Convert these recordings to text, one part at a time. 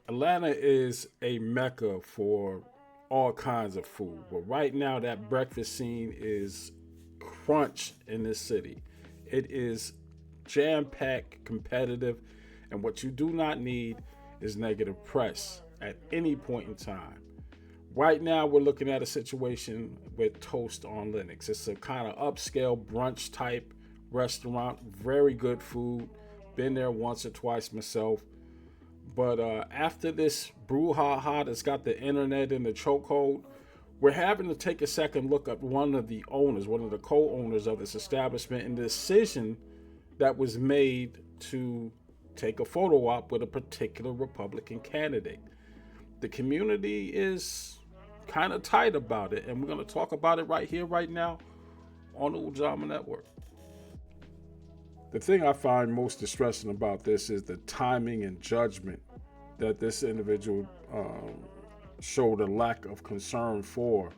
Atlanta is a mecca for all kinds of food. But right now, that breakfast scene is crunch in this city. It is jam packed, competitive, and what you do not need is negative press at any point in time. Right now, we're looking at a situation with Toast on Lenox. It's a kind of upscale brunch type restaurant, very good food. Been there once or twice myself. But after this brouhaha that's got the internet in the chokehold, we're having to take a second look at one of the owners, one of the co-owners of this establishment, and the decision that was made to take a photo op with a particular Republican candidate. The community is kind of tight about it, and we're going to talk about it right here, right now, on the Ujamaa Network. The thing I find most distressing about this is the timing and judgment that this individual showed a lack of concern for,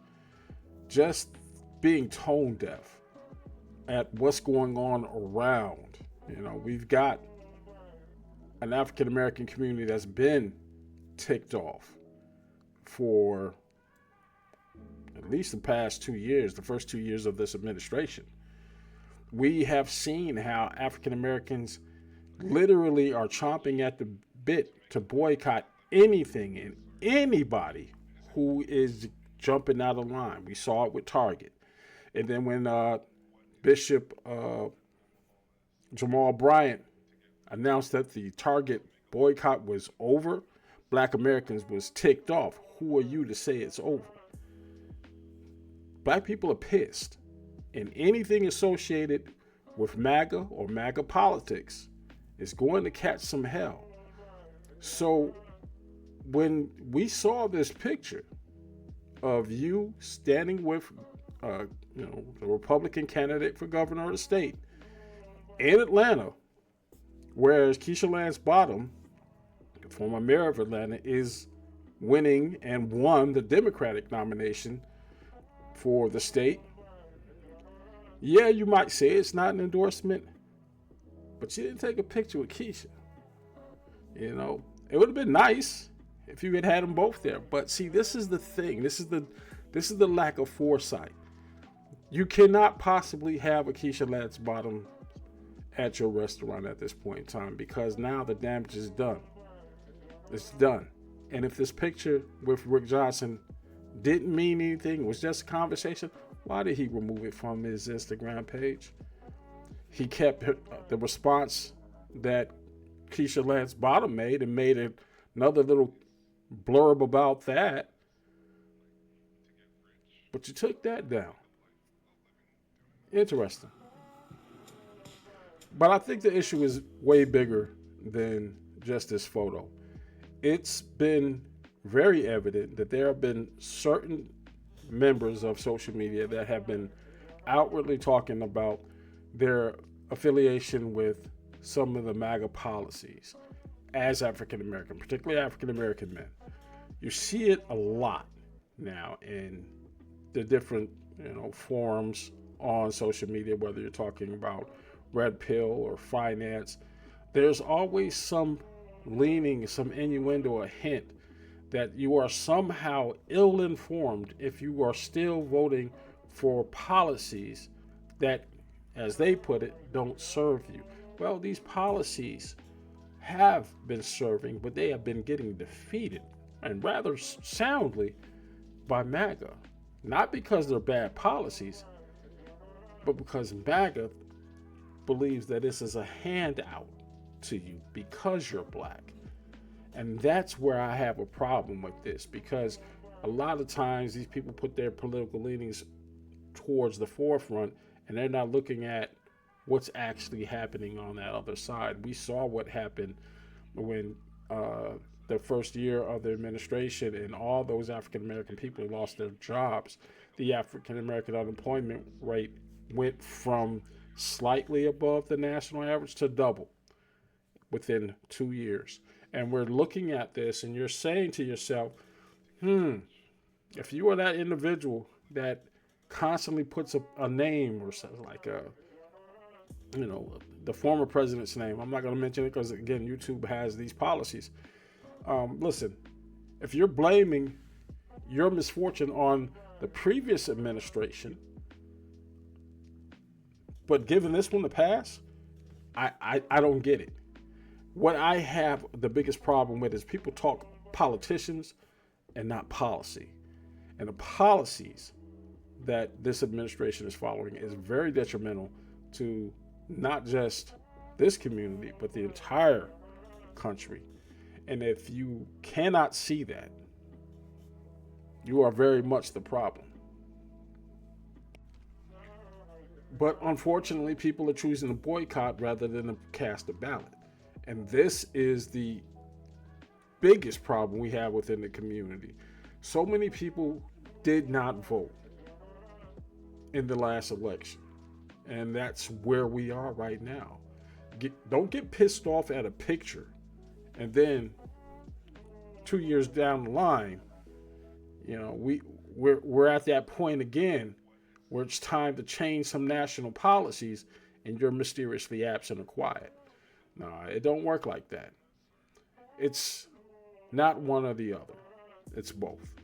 just being tone deaf at what's going on around. We've got an African American community that's been ticked off for at least the past 2 years, the first 2 years of this administration. We have seen how African Americans literally are chomping at the bit to boycott anything and anybody who is jumping out of line. We saw it with Target. And then when Bishop Jamal Bryant announced that the Target boycott was over, Black Americans was ticked off. Who are you to say it's over? Black people are pissed. And anything associated with MAGA or MAGA politics is going to catch some hell. So when we saw this picture of you standing with, the Republican candidate for governor of the state in Atlanta, whereas Keisha Lance Bottom, the former mayor of Atlanta, is winning and won the Democratic nomination for the state. Yeah, you might say it's not an endorsement, but you didn't take a picture with Keisha. It would have been nice if you had them both there. But see, this is the thing. This is the lack of foresight. You cannot possibly have a Keisha Lance Bottom at your restaurant at this point in time, because now the damage is done. It's done. And if this picture with Rick Johnson didn't mean anything, it was just a conversation, why did he remove it from his Instagram page? He kept the response that Keisha Lance Bottom made and made another little blurb about that. But you took that down. Interesting. But I think the issue is way bigger than just this photo. It's been very evident that there have been certain members of social media that have been outwardly talking about their affiliation with some of the MAGA policies as African American, particularly African American men. You see it a lot now in the different forums on social media, whether you're talking about red pill or finance. There's always some leaning, some innuendo, a hint that you are somehow ill-informed if you are still voting for policies that, as they put it, don't serve you. Well, these policies have been serving, but they have been getting defeated, and rather soundly, by MAGA. Not because they're bad policies, but because MAGA believes that this is a handout to you because you're black. And that's where I have a problem with this, because a lot of times these people put their political leanings towards the forefront and they're not looking at what's actually happening on that other side. We saw what happened when the first year of the administration and all those African American people lost their jobs. The African American unemployment rate went from slightly above the national average to double within 2 years. And we're looking at this and you're saying to yourself, if you are that individual that constantly puts a name or something like the former president's name, I'm not going to mention it because, again, YouTube has these policies. Listen, if you're blaming your misfortune on the previous administration, but giving this one the pass, I don't get it. What I have the biggest problem with is people talk politicians and not policy. And the policies that this administration is following is very detrimental to not just this community, but the entire country. And if you cannot see that, you are very much the problem. But unfortunately, people are choosing to boycott rather than to cast a ballot. And this is the biggest problem we have within the community. So many people did not vote in the last election. And that's where we are right now. Don't get pissed off at a picture and then 2 years down the line, we're at that point again where it's time to change some national policies and you're mysteriously absent or quiet. No, it don't work like that. It's not one or the other. It's both.